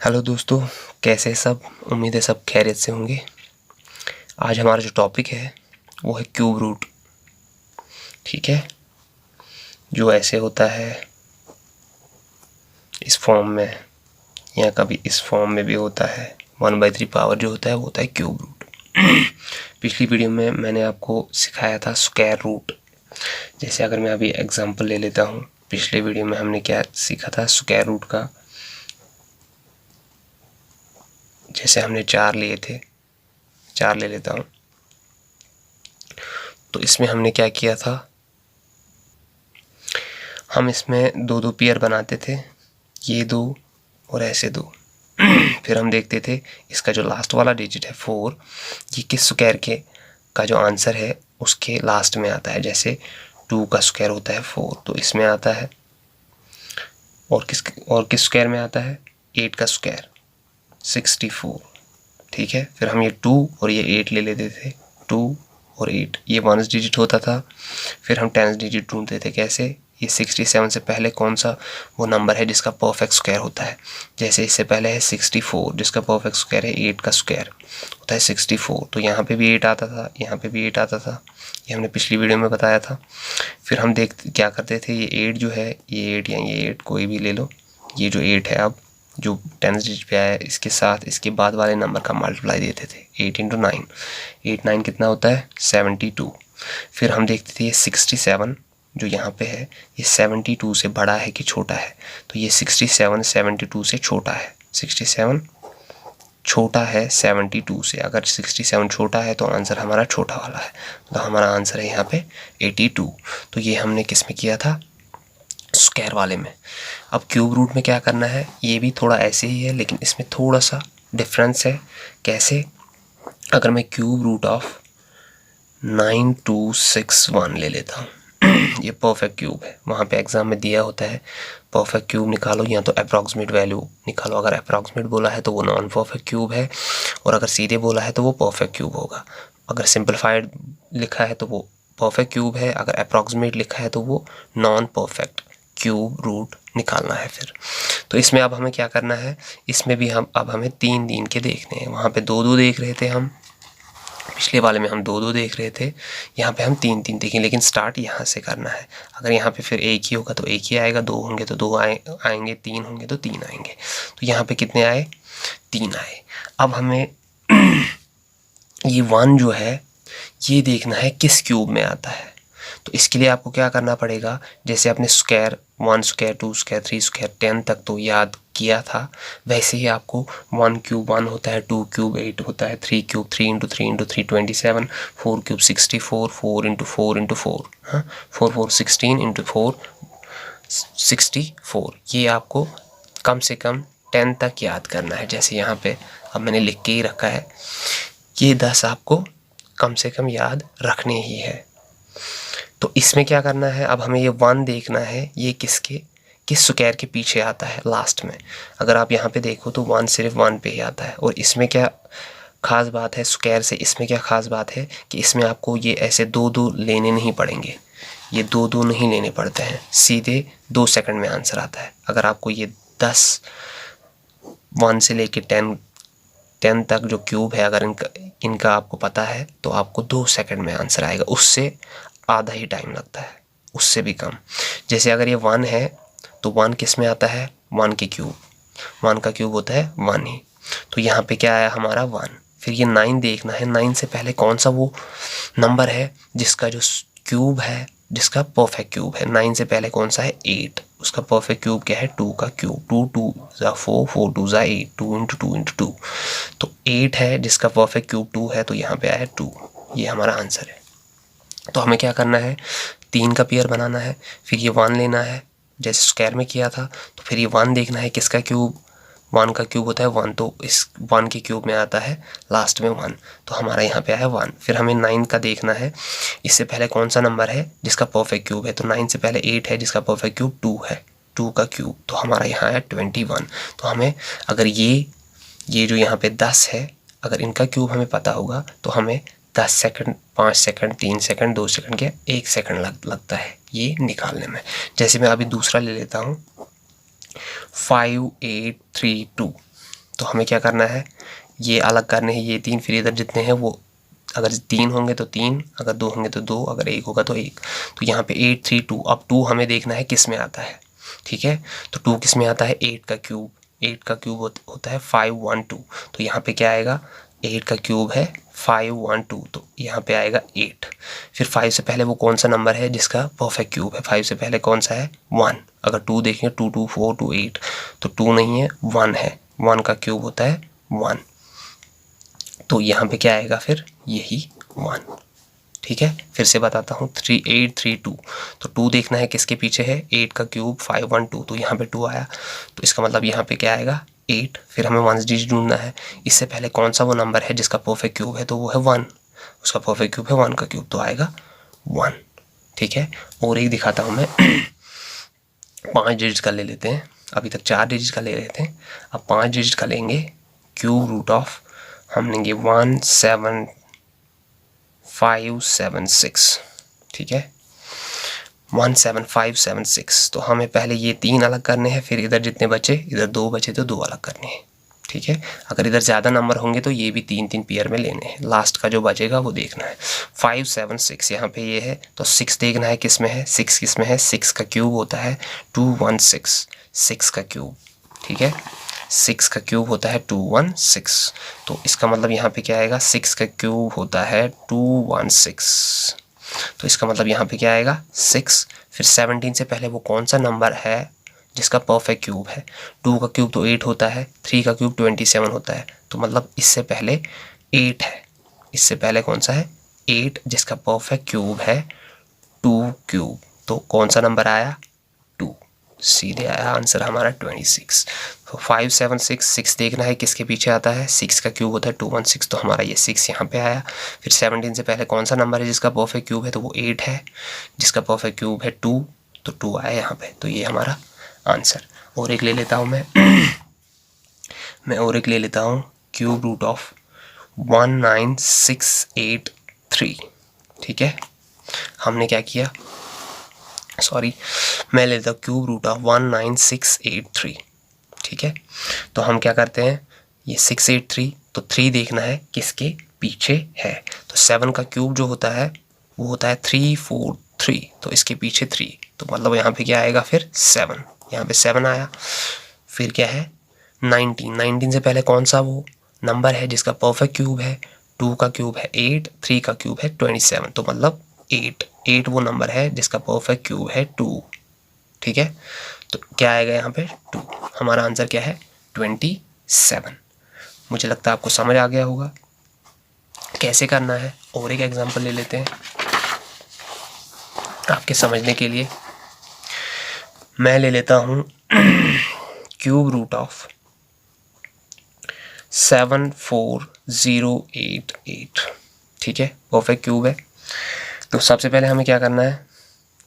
Hello दोस्तों, कैसे सब। उम्मीद है सब खैरियत से होंगे। आज हमारा जो टॉपिक है वो है क्यूब रूट। ठीक है, जो ऐसे होता है इस फॉर्म में या कभी इस फॉर्म में भी होता है। 1/3 पावर जो होता है वो होता है क्यूब रूट। पिछली वीडियो में मैंने आपको सिखाया था स्क्वायर रूट। जैसे अगर मैं अभी एग्जांपल ले लेता हूँ, पिछले वीडियो में हमने क्या सीखा था स्क्वायर रूट का। जैसे हमने 4 लिए थे, 4 ले लेता हूँ। तो इसमें हमने क्या किया था, हम इसमें दो दो पेयर बनाते थे, ये दो और ऐसे दो। फिर हम देखते थे इसका जो लास्ट वाला डिजिट है 4, ये किस स्क्वायर के का जो आंसर है उसके लास्ट में आता है। जैसे 2 का स्क्वायर होता है 4, तो इसमें आता है। और किस स्क्वायर में आता है 8 का स्क्वायर 64। ठीक है, फिर हम ये 2 और ये 8 ले लेते थे। 2 और 8 ये 1 डिजिट होता था। फिर हम 10 डिजिट ढूंढते थे। कैसे, ये 67 से पहले कौन सा वो नंबर है जिसका परफेक्ट स्क्वायर होता है। जैसे इससे पहले है 64 जिसका परफेक्ट स्क्वायर है 8 का स्क्वायर होता है 64। तो यहाँ पे भी 8 आता था, यहाँ पे भी 8 आता था, ये हमने पिछली वीडियो में बताया था। फिर हम क्या करते थे, ये 8 जो है, ये 8 या ये 8 कोई भी ले लो, ये जो 8 है अब जो 10 डिजिट पे आया है इसके साथ इसके बाद वाले नंबर का मल्टीप्लाई देते थे। 8 × 9, 8 9 कितना होता है 72। फिर हम देखते थे ये 67 जो यहाँ पे है ये 72 से बड़ा है कि छोटा है। तो ये 67 72 से छोटा है। 67 छोटा है 72 से। अगर 67 छोटा है तो आंसर हमारा छोटा वाला है, तो हमारा आंसर है यहाँ पे 82। तो ये हमने किस में किया था, स्क्वायर वाले में। अब क्यूब रूट में क्या करना है, ये भी थोड़ा ऐसे ही है लेकिन इसमें थोड़ा सा डिफरेंस है। कैसे, अगर मैं क्यूब रूट ऑफ 9261 ले लेता हूँ, ये परफेक्ट क्यूब है। वहाँ पे एग्जाम में दिया होता है परफेक्ट क्यूब निकालो या तो अप्रॉक्सीमेट वैल्यू निकालो। अगर अप्रॉक्सीमेट बोला है तो वो नॉन परफेक्ट क्यूब है, और अगर सीधे बोला है तो वो परफेक्ट क्यूब होगा। अगर सिंपलीफाइड लिखा है तो वो परफेक्ट क्यूब है, अगर अप्रॉक्सीमेट लिखा है तो वो नॉन परफेक्ट क्यूब रूट निकालना है। फिर तो इसमें अब हमें क्या करना है, इसमें भी अब हमें 3 के देखने हैं। वहाँ पे 2 देख रहे थे हम, पिछले वाले में हम 2 देख रहे थे, यहाँ पे हम 3 देखें। लेकिन स्टार्ट यहाँ से करना है। अगर यहाँ पे फिर 1 ही होगा तो 1 ही आएगा, 2 होंगे तो 2 आएंगे, 3 होंगे तो 3 आएंगे। तो यहाँ पे कितने आए, 3 आए। अब हमें ये 1 जो है ये देखना है किस क्यूब में आता है। तो इसके लिए आपको क्या करना पड़ेगा, जैसे आपने स्क्वायर 1 स्क्वायर 2 स्क्वायर 3 स्क्वायर 10 तक तो याद किया था, वैसे ही आपको 1 क्यूब 1 होता है, 2 क्यूब 8 होता है, 3 क्यूब 3 × 3 × 3 27, 4 क्यूब 64, 4 × 4 × 4, हाँ 4 4 16 × 4 64। ये आपको कम से कम 10 तक याद करना है। जैसे यहाँ पे अब मैंने लिख के ही रखा है, ये 10 आपको कम से कम याद रखने ही है। तो इसमें क्या करना है, अब हमें ये 1 देखना है ये किस स्क्वायर के पीछे आता है लास्ट में। अगर आप यहाँ पे देखो तो 1 सिर्फ 1 पे ही आता है। और इसमें क्या ख़ास बात है स्क्वायर से, इसमें क्या ख़ास बात है कि इसमें आपको ये ऐसे 2 लेने नहीं पड़ेंगे। ये 2 नहीं लेने पड़ते हैं, सीधे 2 सेकंड में आंसर आता है। अगर आपको ये 10 1 से लेके 10 तक जो क्यूब है अगर इनका आपको पता है तो आपको 2 सेकंड में आंसर आएगा। उससे आधा ही टाइम लगता है, उससे भी कम। जैसे अगर ये 1 है तो 1 किस में आता है, 1 के क्यूब, 1 का क्यूब होता है 1 ही। तो यहाँ पे क्या आया हमारा 1। फिर ये 9 देखना है, 9 से पहले कौन सा वो नंबर है जिसका जो क्यूब है जिसका परफेक्ट क्यूब है। 9 से पहले कौन सा है 8, उसका परफेक्ट क्यूब क्या है 2 का क्यूब। 2 2 ज़ा 4, 4 2 ज़ा 8, 2 × 2 × 2। तो 8 है जिसका परफेक्ट क्यूब 2 है, तो यहाँ पे आया 2। ये हमारा आंसर है। तो हमें क्या करना है, 3 का पेयर बनाना है। फिर ये 1 लेना है जैसे स्क्वायर में किया था। तो फिर ये 1 देखना है किसका क्यूब, 1 का क्यूब होता है 1, तो इस 1 के क्यूब में आता है लास्ट में 1, तो हमारा यहाँ पे आया 1। फिर हमें 9 का देखना है, इससे पहले कौन सा नंबर है जिसका परफेक्ट क्यूब है। तो 9 से पहले 8 है जिसका परफेक्ट क्यूब 2 है, 2 का क्यूब, तो हमारा यहाँ आया 21। तो हमें अगर ये जो यहाँ पे 10 है अगर इनका क्यूब हमें पता होगा तो हमें 10 सेकंड 5 सेकंड 3 सेकंड 2 सेकंड के 1 सेकंड लगता है ये निकालने में। जैसे मैं अभी दूसरा ले लेता हूँ 5832। तो हमें क्या करना है, ये अलग करने हैं ये 3, फिर इधर जितने हैं वो, अगर 3 होंगे तो 3, अगर 2 होंगे तो 2, अगर 1 होगा तो 1। तो यहाँ पे 8 3 2। अब 2 हमें देखना है किस में आता है, ठीक है। तो 2 किस में आता है, 8 का क्यूब। 8 का क्यूब होता है 512। तो यहाँ पे क्या आएगा, 8 का क्यूब है 512, तो यहाँ पे आएगा 8। फिर 5 से पहले वो कौन सा नंबर है जिसका परफेक्ट क्यूब है, 5 से पहले कौन सा है, 1। अगर 2 देखेंगे 2 2 4 2 8, तो 2 नहीं है 1 है, 1 का क्यूब होता है 1। तो यहाँ पे क्या आएगा फिर, यही 1, ठीक है। फिर से बताता हूँ, 3 8 3 2। तो 2 देखना है किसके पीछे है, 8 का क्यूब 512, तो यहाँ पे 2 आया, तो इसका मतलब यहाँ पे क्या आएगा 8। फिर हमें 1 डिजिट ढूंढना है, इससे पहले कौन सा वो नंबर है जिसका परफेक्ट क्यूब है, तो वो है 1, उसका परफेक्ट क्यूब है 1 का क्यूब, तो आएगा 1, ठीक है। और एक दिखाता हूँ मैं 5 डिजिट का ले लेते हैं, अभी तक 4 डिजिट का ले रहे थे, अब 5 डिजिट का लेंगे। क्यूब रूट ऑफ हम लेंगे 17576, ठीक है, 17576। तो हमें पहले ये 3 अलग करने हैं, फिर इधर जितने बचे, इधर 2 बचे तो 2 अलग करने हैं, ठीक है। अगर इधर ज़्यादा नंबर होंगे तो ये भी 3 पेयर में लेने हैं, लास्ट का जो बचेगा वो देखना है। 576 यहाँ पे ये है, तो 6 देखना है किस में है, 6 किस में है, 6 का क्यूब होता है 216, 6 का क्यूब, ठीक है, 6 का क्यूब होता है 216। तो इसका मतलब यहाँ पे क्या आएगा, 6 का क्यूब होता है 216, तो इसका मतलब यहाँ पे क्या आएगा 6। फिर 17 से पहले वो कौन सा नंबर है जिसका परफेक्ट क्यूब है, 2 का क्यूब तो 8 होता है, 3 का क्यूब 27 होता है, तो मतलब इससे पहले 8 है, इससे पहले कौन सा है 8, जिसका परफेक्ट क्यूब है 2 क्यूब, तो कौन सा नंबर आया 2, सीधे आया आंसर हमारा 26। तो 576, 6 देखना है किसके पीछे आता है, 6 का क्यूब होता है 216, तो हमारा ये 6 यहाँ पे आया। फिर 17 से पहले कौन सा नंबर है जिसका परफेक्ट क्यूब है, तो वो 8 है, जिसका परफेक्ट क्यूब है 2, तो 2 आया यहाँ पे, तो ये हमारा आंसर। और एक ले लेता हूँ मैं और एक ले लेता हूँ, क्यूब रूट ऑफ 19683, ठीक है। हमने क्या किया, सॉरी, मैं लेता हूँ क्यूब रूट ऑफ 19683, ठीक है। तो हम क्या करते हैं, ये 683, तो 3 देखना है किसके पीछे है, तो 7 का क्यूब जो होता है वो होता है 343, तो इसके पीछे 3, तो मतलब यहाँ पे क्या आएगा फिर 7, यहाँ पे 7 आया। फिर क्या है 19 से पहले कौन सा वो नंबर है जिसका परफेक्ट क्यूब है, 2 का क्यूब है 8, 3 का क्यूब है 27, तो मतलब 8 वो नंबर है जिसका परफेक्ट क्यूब है 2, ठीक है। तो क्या आएगा यहाँ पे 2, हमारा आंसर क्या है 27। मुझे लगता है आपको समझ आ गया होगा कैसे करना है। और एक एग्जांपल ले लेते हैं आपके समझने के लिए, मैं ले लेता हूँ क्यूब रूट ऑफ 74088, ठीक है, परफेक्ट क्यूब है। तो सबसे पहले हमें क्या करना है,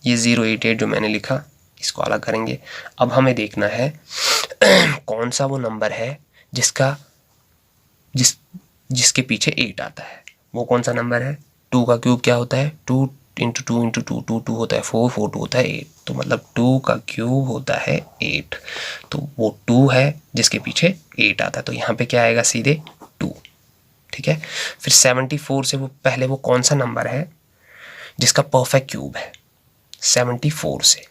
ये 088 जो मैंने लिखा इसको अलग करेंगे। अब हमें देखना है कौन सा वो नंबर है जिसके पीछे 8 आता है, वो कौन सा नंबर है। 2 का क्यूब क्या होता है, 2 इंटू 2 इंटू 2, 2 2 होता है 4, 4 2 होता है 8, तो मतलब 2 का क्यूब होता है 8, तो वो 2 है जिसके पीछे 8 आता है, तो यहाँ पे क्या आएगा सीधे 2, ठीक है। फिर 74 से वो पहले वो कौन सा नंबर है जिसका परफेक्ट क्यूब है, 74 से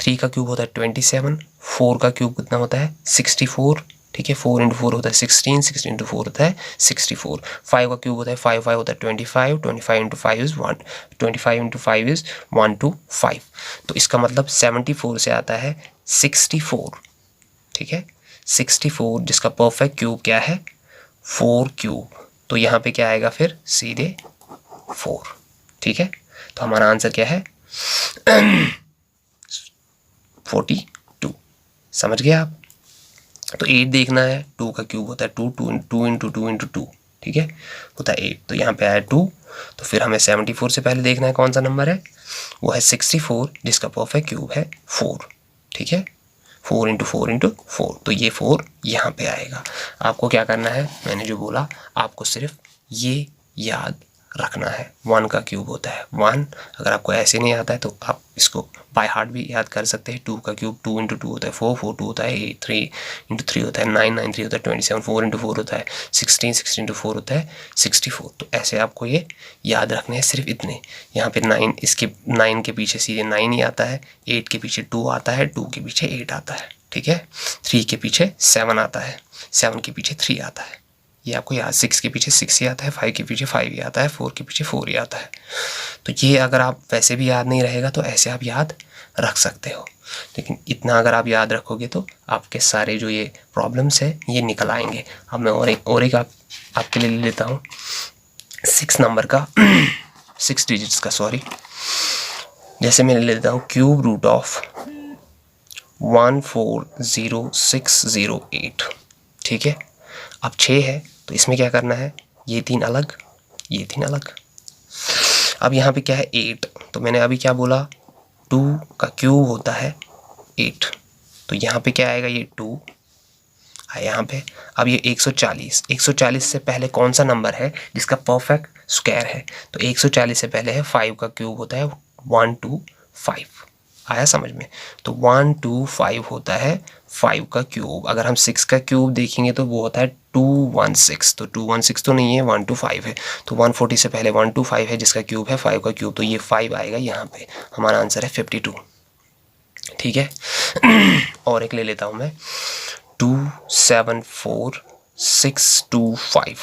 3 का क्यूब होता है 27, 4 का क्यूब कितना होता है 64, ठीक है, 4 इंटू 4 होता है 16, 16 इंटू 4 होता है 64, 5 का क्यूब होता है 5 5 होता है 25, 25 इंटू 5 इज़ 1, 25 इंटू 5 इज़ 125, तो इसका मतलब 74 से आता है 64, ठीक है, 64 जिसका परफेक्ट क्यूब क्या है 4 क्यूब, तो यहाँ पे क्या आएगा फिर सीधे 4, ठीक है। तो हमारा आंसर क्या है 42, समझ गए आप। तो 8 देखना है, 2 का क्यूब होता है 2, 2 इंटू 2 इंटू 2, ठीक है, होता है 8, तो यहाँ पे आया 2। तो फिर हमें 74 से पहले देखना है कौन सा नंबर है, वो है 64 जिसका परफेक्ट क्यूब है 4, ठीक है, 4 इंटू 4 इंटू 4, तो ये 4 यहाँ पे आएगा। आपको क्या करना है, मैंने जो बोला आपको सिर्फ ये याद रखना है। 1 का क्यूब होता है 1। अगर आपको ऐसे नहीं आता है तो आप इसको बाय हार्ट भी याद कर सकते हैं। 2 का क्यूब 2 × 2 होता है 4, 4 2 होता है 8, 3 × 3 होता है 9, 9 3 होता है 27, 4 × 4 होता है 16, 16 × 4 होता है 64। तो ऐसे आपको ये याद रखने हैं, सिर्फ इतने। यहाँ पे 9, इसके 9 के पीछे सीधे 9 ही आता है, 8 के पीछे 2 आता है, 2 के पीछे 8 आता है, ठीक है। 3 के पीछे 7 आता है, 7 के पीछे 3 आता है, ये आपको याद। 6 के पीछे 6 ही आता है, 5 के पीछे 5 ही आता है, 4 के पीछे 4 ही आता है। तो ये अगर आप वैसे भी याद नहीं रहेगा तो ऐसे आप याद रख सकते हो, लेकिन इतना अगर आप याद रखोगे तो आपके सारे जो ये प्रॉब्लम्स है ये निकल आएंगे। अब मैं और एक आपके लिए ले लेता हूँ 6 नंबर का 6 डिजिट्स का, सॉरी। जैसे मैं ले लेता हूँ क्यूब रूट ऑफ 140608, ठीक है। अब 6 है तो इसमें क्या करना है, ये 3 अलग, ये 3 अलग। अब यहाँ पे क्या है 8, तो मैंने अभी क्या बोला 2 का क्यूब होता है 8, तो यहाँ पे क्या आएगा, ये 2 है यहाँ पे। अब ये 140 से पहले कौन सा नंबर है जिसका परफेक्ट स्क्वायर है, तो 140 से पहले है 5 का क्यूब होता है 125, आया समझ में। तो 125 होता है 5 का क्यूब। अगर हम 6 का क्यूब देखेंगे तो वो होता है 216, तो 216 तो नहीं है, 125 है। तो 140 से पहले 125 है जिसका क्यूब है 5 का क्यूब, तो ये 5 आएगा यहाँ पे। हमारा आंसर है 52, ठीक है। और एक ले लेता हूँ मैं 274625,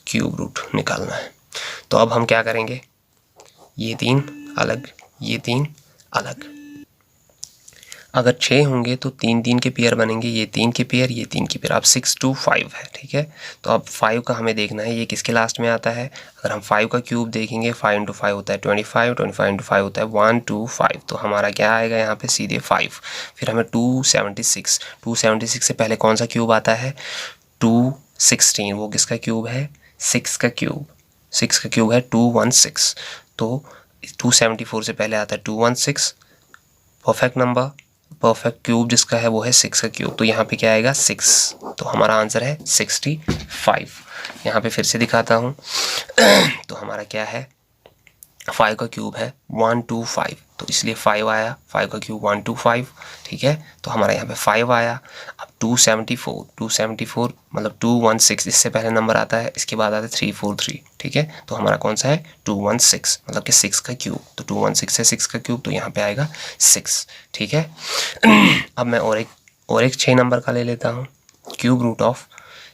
क्यूब रूट निकालना है। तो अब हम क्या करेंगे, ये 3 अलग, ये 3 अलग। अगर 6 होंगे तो 3 3 के पेयर बनेंगे, ये 3 के पेयर, ये 3 के पेयर। अब 6 2 5 है, ठीक है। तो अब 5 का हमें देखना है ये किसके लास्ट में आता है। अगर हम 5 का क्यूब देखेंगे 5 × 5 होता है 25, 25 × 5 होता है 125, तो हमारा क्या आएगा यहाँ पे सीधे 5। फिर हमें 276 से पहले कौन सा क्यूब आता है 216, वो किसका क्यूब है 6 का क्यूब, 6 का क्यूब है 216। तो 274 से पहले आता है 216, परफेक्ट नंबर, परफेक्ट क्यूब जिसका है वो है 6 का क्यूब, तो यहाँ पे क्या आएगा 6, तो हमारा आंसर है 65। यहाँ पे फिर से दिखाता हूँ तो हमारा क्या है 5 का क्यूब है 125, तो इसलिए 5 आया, 5 का क्यूब 125, ठीक है। तो हमारा यहाँ पे 5 आया। अब 274 मतलब 216, इससे पहले नंबर आता है, इसके बाद आता है 343, ठीक है। तो हमारा कौन सा है 216, मतलब कि 6 का क्यूब, तो 216 है 6 का क्यूब, तो यहाँ पे आएगा 6, ठीक है। अब मैं और एक 6 नंबर का ले लेता हूँ, क्यूब रूट ऑफ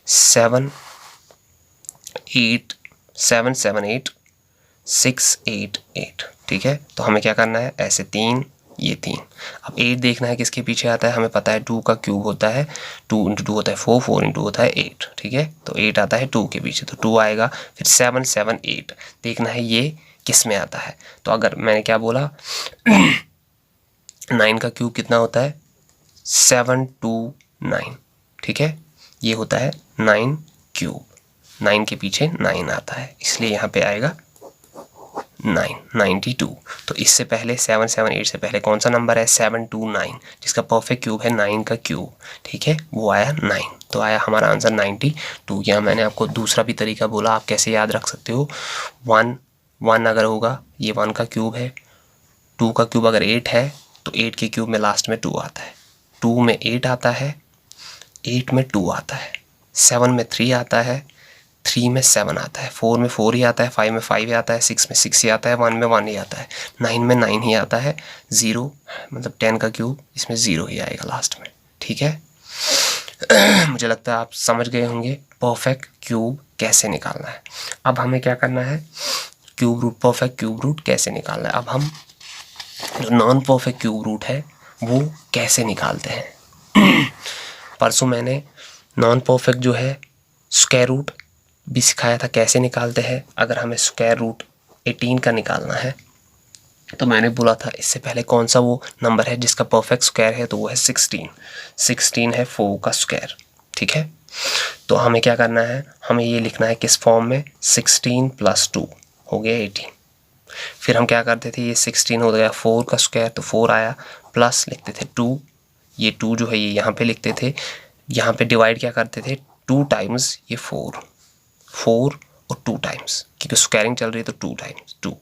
778 ठीक है। तो हमें क्या करना है, ऐसे 3 ये 3। अब 8 देखना है किसके पीछे आता है, हमें पता है 2 का क्यूब होता है 2 × 2 होता है 4, 4 × 2 होता है 8, ठीक है। तो 8 आता है 2 के पीछे, तो 2 आएगा। फिर 7 7 8 देखना है ये किस में आता है। तो अगर मैंने क्या बोला 9 का क्यूब कितना होता है 729, ठीक है। ये होता है 9 क्यूब, 9 के पीछे 9 आता है, इसलिए यहाँ पे आएगा 92। तो इससे पहले 778 से पहले कौन सा नंबर है 729, जिसका परफेक्ट क्यूब है 9 का क्यूब, ठीक है, वो आया 9, तो आया हमारा आंसर 92। यहाँ मैंने आपको दूसरा भी तरीका बोला, आप कैसे याद रख सकते हो। 1 अगर होगा, ये 1 का क्यूब है, 2 का क्यूब अगर 8 है तो 8 के क्यूब में लास्ट में 2 आता है, 2 में 8 आता है, 8 में 2 आता है, 7 में 3 आता है, 3 में 7 आता है, 4 में 4 ही आता है, 5 में 5 ही आता है, 6 में 6 ही आता है, 1 में 1 ही आता है, 9 में 9 ही आता है, 0 मतलब 10 का क्यूब इसमें 0 ही आएगा लास्ट में, ठीक है। मुझे लगता है आप समझ गए होंगे परफेक्ट क्यूब कैसे निकालना है। अब हमें क्या करना है, cube root, perfect cube root कैसे निकालना है। अब हम जो नॉन परफेक्ट क्यूब रूट है वो कैसे निकालते हैं। परसों मैंने नॉन परफेक्ट जो है स्क्वायर रूट भी सिखाया था कैसे निकालते हैं। अगर हमें स्क्वायर रूट 18 का निकालना है तो मैंने बोला था इससे पहले कौन सा वो नंबर है जिसका परफेक्ट स्क्वायर है, तो वो है 16 है 4 का स्क्वायर, ठीक है। तो हमें क्या करना है, हमें ये लिखना है किस फॉर्म में, 16 + 2 हो गया 18। फिर हम क्या करते थे, ये 16 हो गया 4 का स्क्वायर, तो 4 आया, प्लस लिखते थे 2, ये 2 जो है ये यहाँ पे लिखते थे, यहाँ पे डिवाइड क्या करते थे 2 टाइम्स ये 4 और और 2 टाइम्स, क्योंकि स्क्वायरिंग चल रही है तो 2 टाइम्स 2,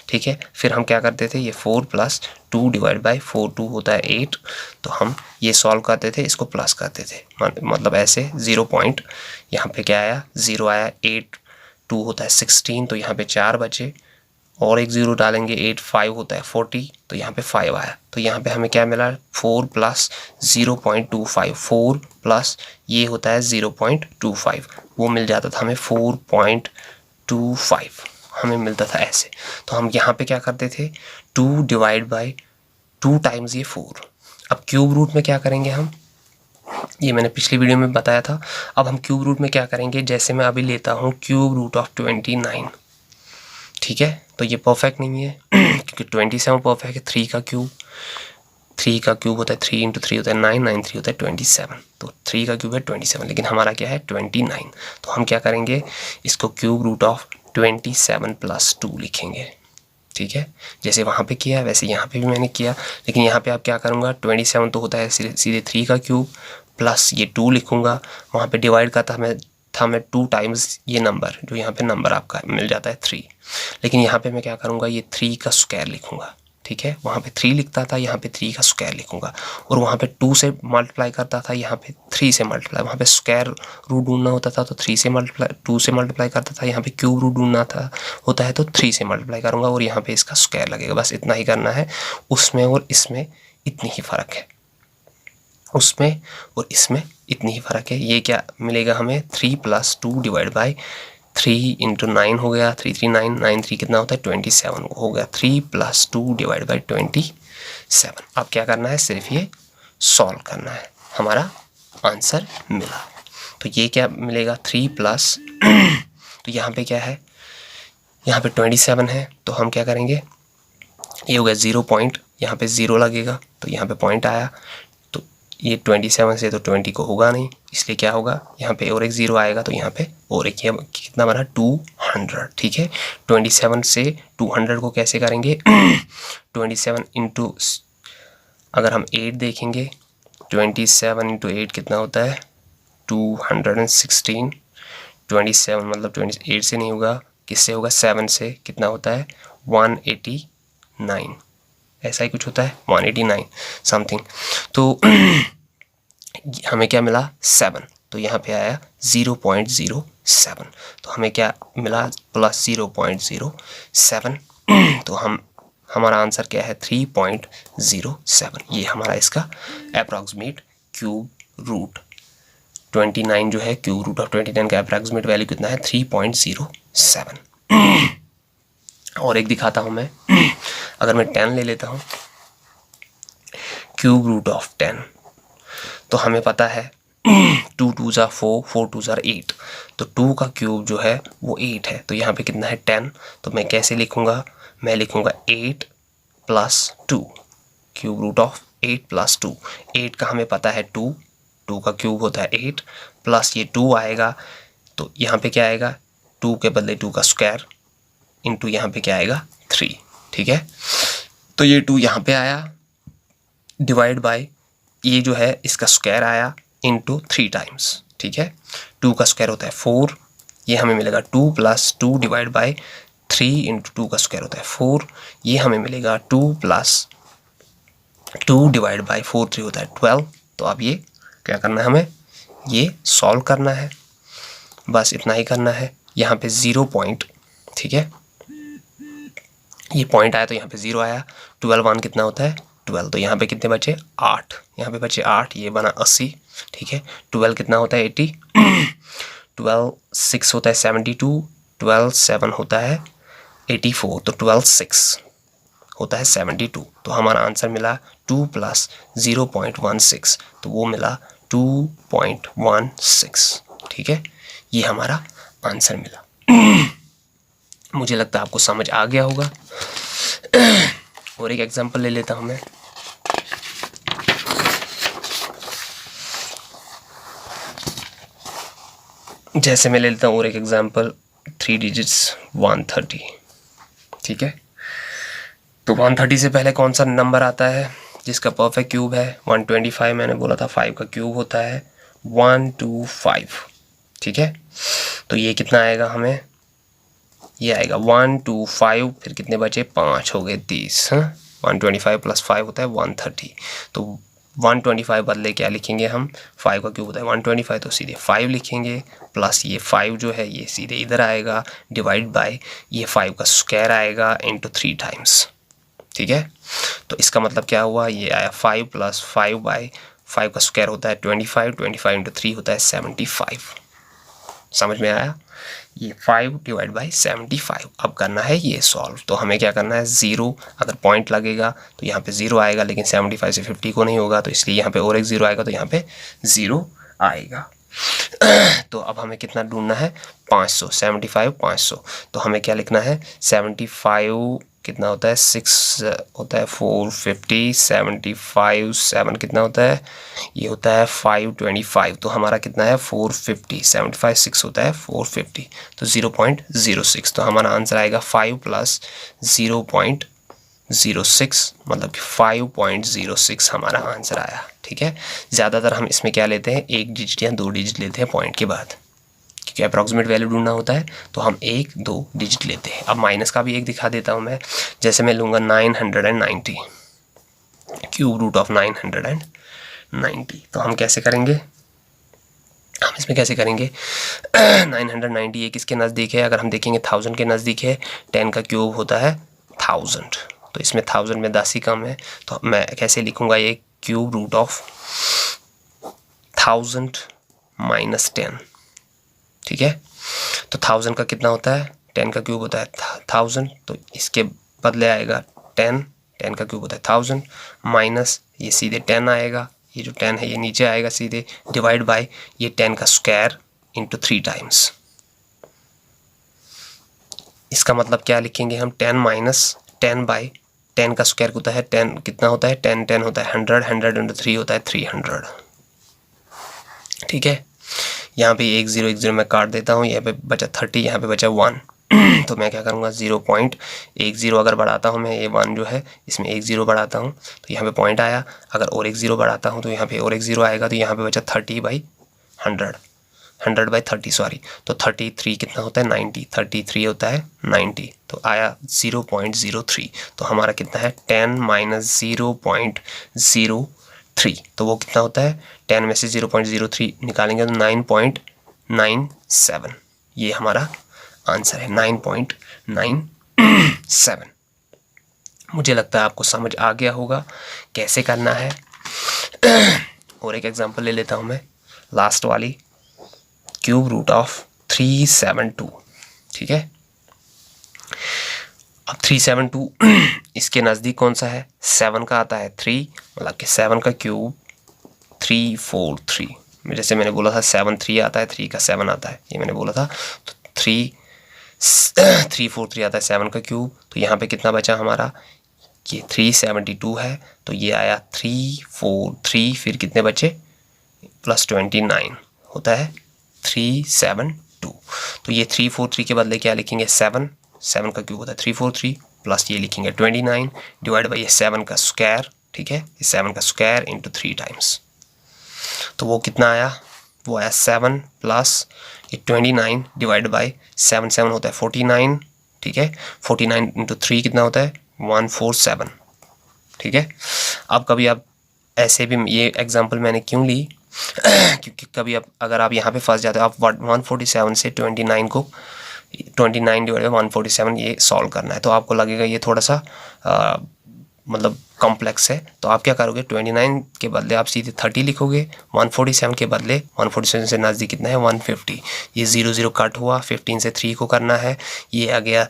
ठीक है। फिर हम क्या करते थे, ये 4 + 2 डिवाइड बाई 4, 2 होता है 8, तो हम ये सॉल्व करते थे, इसको प्लस करते थे, मतलब ऐसे 0 पॉइंट, यहाँ पे क्या आया 0 आया, 8 2 होता है 16, तो यहाँ पे 4 बचे, और एक 0 डालेंगे, 8 5 होता है 40, तो यहाँ पे 5 आया, तो यहाँ पे हमें क्या मिला 4 + 0.25, 4 प्लस ये होता है 0.25, वो मिल जाता था हमें 4.25 हमें मिलता था ऐसे। तो हम यहाँ पे क्या करते थे, 2 डिवाइड बाई 2 टाइम्स ये 4। अब क्यूब रूट में क्या करेंगे हम, ये मैंने पिछली वीडियो में बताया था। अब हम क्यूब रूट में क्या करेंगे, जैसे मैं अभी लेता हूँ क्यूब रूट ऑफ 29, ठीक है, तो ये परफेक्ट नहीं है क्योंकि 27 परफेक्ट है, 3 का क्यूब होता है 3 × 3 होता है 9, 9 3 होता है 27, तो 3 का क्यूब है 27, लेकिन हमारा क्या है 29, तो हम क्या करेंगे, इसको क्यूब रूट ऑफ 27 + 2 लिखेंगे, ठीक है। जैसे वहाँ पे किया वैसे यहाँ पे भी मैंने किया, लेकिन यहाँ पे आप क्या करूँगा, 27 तो होता है सीधे 3 का क्यूब प्लस ये 2 लिखूँगा, वहाँ पे डिवाइड का था मैं 2 टाइम्स ये नंबर, जो यहाँ पे नंबर आपका मिल जाता है 3, लेकिन यहाँ पे मैं क्या करूँगा, ये 3 का स्क्वायर लिखूँगा, ठीक है। वहाँ पे 3 लिखता था, यहाँ पे 3 का स्क्वायर लिखूँगा, और वहाँ पे 2 से मल्टीप्लाई करता था, यहाँ पे 3 से मल्टीप्लाई, वहाँ पे स्क्वायर रूट ढूंढना होता था तो 2 से मल्टीप्लाई करता था, यहाँ पे क्यूब रूट ढूंढना होता है तो 3 से मल्टीप्लाई करूँगा, और यहाँ पे इसका स्क्वायर लगेगा, बस इतना ही करना है। उसमें और इसमें इतनी ही फ़र्क है, उसमें और इसमें इतनी ही फ़र्क है। ये क्या मिलेगा हमें, 3 + 2 डिवाइड बाई 3 × 9 हो गया, 3 3 9 9 3 कितना होता है 27 हो गया, 3 + 2 डिवाइड बाई 27। अब क्या करना है, सिर्फ ये सॉल्व करना है, हमारा आंसर मिला। तो ये क्या मिलेगा, 3 प्लस तो यहाँ पे क्या है, यहाँ पे 27 है, तो हम क्या करेंगे, ये हो गया 0 पॉइंट, यहाँ पे 0 लगेगा तो यहाँ पे पॉइंट आया, तो ये 27 से तो 20 को होगा नहीं, इसलिए क्या होगा, यहाँ पे और एक 0 आएगा, तो यहाँ पे और एक कितना बना 200, ठीक है। 27 से 200 को कैसे करेंगे 27 इंटू, अगर हम 8 देखेंगे, 27 × 8 कितना होता है 216, 27 मतलब 28 से नहीं होगा, किससे होगा 7 से, कितना होता है 189, ऐसा ही कुछ होता है 189 समथिंग। तो हमें क्या मिला 7, तो यहाँ पे आया 0.07, तो हमें क्या मिला प्लस 0.07, तो हमारा आंसर क्या है 3.07। ये हमारा इसका अप्रॉक्सीमेट क्यूब रूट 29 जो है, क्यूब रूट ऑफ 29 का अप्रॉक्सीमेट वैल्यू कितना है 3.07। और एक दिखाता हूँ मैं, अगर मैं 10 ले लेता हूँ, क्यूब रूट ऑफ 10, तो हमें पता है 2 2 ज़ा 4, 4 2 ज़ा 8, तो 2 का क्यूब जो है वो 8 है, तो यहाँ पे कितना है 10, तो मैं कैसे लिखूँगा, मैं लिखूँगा 8 + 2, क्यूब रूट ऑफ 8 + 2, 8 का हमें पता है 2, 2 का क्यूब होता है 8, प्लस ये 2 आएगा, तो यहाँ पे क्या आएगा 2 के बदले 2 का स्क्वायर, इंटू यहाँ पे क्या आएगा 3, ठीक है। तो ये 2 यहाँ पे आया, डिवाइड बाय ये जो है इसका स्क्वायर आया, इंटू 3 टाइम्स, ठीक है। 2 का स्क्वायर होता है 4, ये हमें मिलेगा 2 + 2 डिवाइड बाय 3 इंटू 2 का स्क्वायर होता है 4, ये हमें मिलेगा 2 + 2 डिवाइड बाय 4 3 होता है 12। तो अब ये क्या करना है, हमें ये सॉल्व करना है, बस इतना ही करना है। यहाँ पे 0 पॉइंट, ठीक है, ये पॉइंट आया तो यहाँ पे 0 आया, 12 1 कितना होता है 12, तो यहाँ पे कितने बचे 8, यहाँ पे बचे 8, ये बना 80, ठीक है। 12 कितना होता है 80, 12 6 होता है 72, 12 7 होता है 84, तो 12 6 होता है 72, तो हमारा आंसर मिला 2 + 0.16, तो वो मिला 2.16, ठीक है। ये हमारा आंसर मिला। मुझे लगता है आपको समझ आ गया होगा। और एक एग्जांपल ले लेता हूं मैं, जैसे मैं ले लेता हूँ और एक एग्जांपल 3 डिजिट्स 130, ठीक है। तो 130 से पहले कौन सा नंबर आता है जिसका परफेक्ट क्यूब है 125, मैंने बोला था 5 का क्यूब होता है 125, ठीक है। तो ये कितना आएगा हमें ये आएगा 1 2 5, फिर कितने बचे 5 हो गए 30। 125 + 5 होता है 130। तो 125 बदले क्या लिखेंगे हम, 5 का क्यूब होता है 125, तो सीधे 5 लिखेंगे, प्लस ये 5 जो है ये सीधे इधर आएगा, डिवाइड बाय ये 5 का स्क्वायर आएगा इंटू 3 टाइम्स। ठीक है, तो इसका मतलब क्या हुआ, ये आया 5 + 5/5 का स्क्वायर होता है 25, 25 इंटू 3 होता है 75। समझ में आया, ये 5 डिवाइड बाई 75। अब करना है ये सॉल्व, तो हमें क्या करना है, 0 अगर पॉइंट लगेगा तो यहाँ पे 0 आएगा, लेकिन 75 से 50 को नहीं होगा, तो इसलिए यहाँ पे और एक 0 आएगा, तो यहाँ पे 0 आएगा। तो अब हमें कितना ढूंढना है, 500, 75 500। तो हमें क्या लिखना है, 75 कितना होता है, 6 होता है 450, 75 7 कितना होता है, ये होता है 525। तो हमारा कितना है 450, 75 6 होता है 450, तो 0.06। तो हमारा आंसर आएगा 5 + 0.06, मतलब कि 5.06 हमारा आंसर आया। ठीक है, ज़्यादातर हम इसमें क्या लेते हैं, 1 डिजिट या 2 डिजिट लेते हैं पॉइंट के बाद, क्योंकि अप्रॉक्सीमेट वैल्यू ढूंढना होता है, तो हम 1 2 डिजिट लेते हैं। अब माइनस का भी एक दिखा देता हूँ मैं, जैसे मैं लूँगा 990, क्यूब रूट ऑफ 990। तो हम कैसे करेंगे, हम इसमें कैसे करेंगे, 990 ये किसके नज़दीक है, अगर हम देखेंगे 1000 के नज़दीक है, 10 का क्यूब होता है 1000, तो इसमें 1000 में 10 ही कम है, तो मैं कैसे लिखूँगा, ये क्यूब रूट ऑफ 1000 - 10। ठीक है, तो 1000 का कितना होता है, 10 का क्यूब होता है 1000, तो इसके बदले आएगा 10, 10 का क्यूब होता है 1000, माइनस ये सीधे 10 आएगा, ये जो 10 है ये नीचे आएगा सीधे, डिवाइड बाय ये 10 का स्क्वायर इंटू 3 टाइम्स। इसका मतलब क्या लिखेंगे हम, 10 - 10/10 का स्क्वायर होता है 10, कितना होता है 10 10 होता है 100, 100 इंटू 3 होता है 300। ठीक है, यहाँ पे 1 0 1 0 मैं काट देता हूँ, यहाँ पे बचा 30, यहाँ पे बचा 1। तो मैं क्या करूँगा, 0.10 अगर बढ़ाता हूँ मैं, ये 1 जो है इसमें 1 0 बढ़ाता हूँ तो यहाँ पे पॉइंट आया, अगर और 1 0 बढ़ाता हूँ तो यहाँ पे और 1 0 आएगा, तो यहाँ पे बचा 30/100, 100/30 सॉरी, तो 33 कितना होता है 90, 33 होता है 90, तो आया 0.03। तो हमारा कितना है 10 - 0.03, तो वो कितना होता है, 10 में से 0.03 निकालेंगे तो 9.97, ये हमारा आंसर है 9.97। मुझे लगता है आपको समझ आ गया होगा कैसे करना है। और एक एग्जांपल ले लेता हूँ मैं, लास्ट वाली, क्यूब रूट ऑफ 372। ठीक है, अब 372 इसके नज़दीक कौन सा है, 7 का आता है 3, मतलब कि 7 का क्यूब 343, जैसे मैंने बोला था 7 3 आता है, 3 का 7 आता है, ये मैंने बोला था, तो 343 आता है 7 का क्यूब, तो यहाँ पे कितना बचा हमारा, ये 372 है, तो ये आया 343, फिर कितने बचे प्लस 29 होता है 372। तो ये 343 के बदले क्या लिखेंगे, 7 7 का क्यूब होता है 343, प्लस ये लिखेंगे 29 डिवाइड बाई ये 7 का स्क्वायर। ठीक है, ये 7 का स्क्वायर इंटू 3 टाइम्स, तो वो कितना आया, वो आया 7 प्लस ये 29 डिवाइड बाई 7 7 होता है 49। ठीक है, 49 इंटू 3 कितना होता है 147। ठीक है, अब कभी आप ऐसे भी, ये एग्जांपल मैंने क्यों ली क्योंकि कभी आप अगर आप यहाँ पे फंस जाते हो, आप 147 से 29 को 29 डिवाइड बाई 147 ये सॉल्व करना है, तो आपको लगेगा ये थोड़ा सा मतलब कॉम्प्लेक्स है, तो आप क्या करोगे, 29 के बदले आप सीधे 30 लिखोगे, 147 के बदले 147 से नज़दीक कितना है 150, ये 0 0 कट हुआ, 15 से 3 को करना है, ये आ गया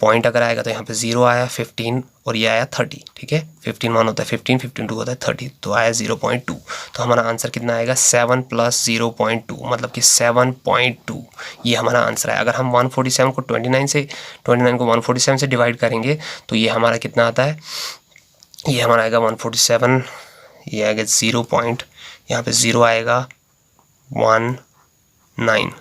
पॉइंट अगर आएगा तो यहाँ पे 0 आया 15 और ये आया 30। ठीक है, 15 1 होता है 15, 15 2 होता है 30, तो आया 0.2। तो हमारा आंसर कितना आएगा 7 + 0.2, मतलब कि 7.2, ये हमारा आंसर है। अगर हम 147 को 29 को 147 से डिवाइड करेंगे तो ये हमारा कितना आता है, ये हमारा आएगा 147, ये आएगा 0 पॉइंट, यहाँ पे 0 आएगा 19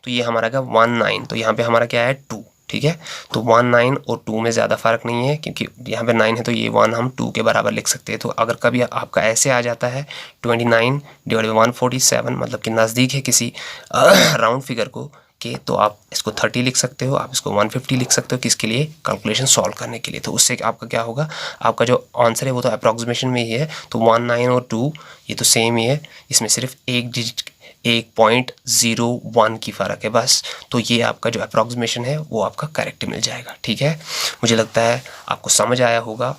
तो ये हमारा आएगा 19, तो यहाँ पे हमारा क्या है 2। ठीक है, तो 19 और 2 में ज़्यादा फ़र्क नहीं है, क्योंकि यहाँ पे 9 है तो ये 1 हम 2 के बराबर लिख सकते हैं। तो अगर कभी आपका ऐसे आ जाता है 29 डिवाइड बाई 147, मतलब कि नज़दीक है किसी राउंड फिगर को के, तो आप इसको 30 लिख सकते हो, आप इसको 150 लिख सकते हो किसके लिए, कैलकुलेशन सॉल्व करने के लिए। तो उससे आपका क्या होगा, आपका जो आंसर है वो तो अप्रॉक्सीमेशन में ही है, तो 1, 9 और 2 ये तो सेम ही है, इसमें सिर्फ एक डिजिट 1.01 की फ़र्क है बस। तो ये आपका जो अप्रॉक्सीमेशन है वो आपका करेक्ट मिल जाएगा। ठीक है, मुझे लगता है आपको समझ आया होगा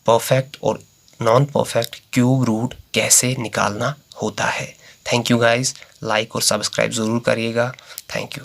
परफेक्ट और नॉन परफेक्ट क्यूब रूट कैसे निकालना होता है। थैंक यू गाइस, लाइक और सब्सक्राइब ज़रूर करिएगा। Thank you.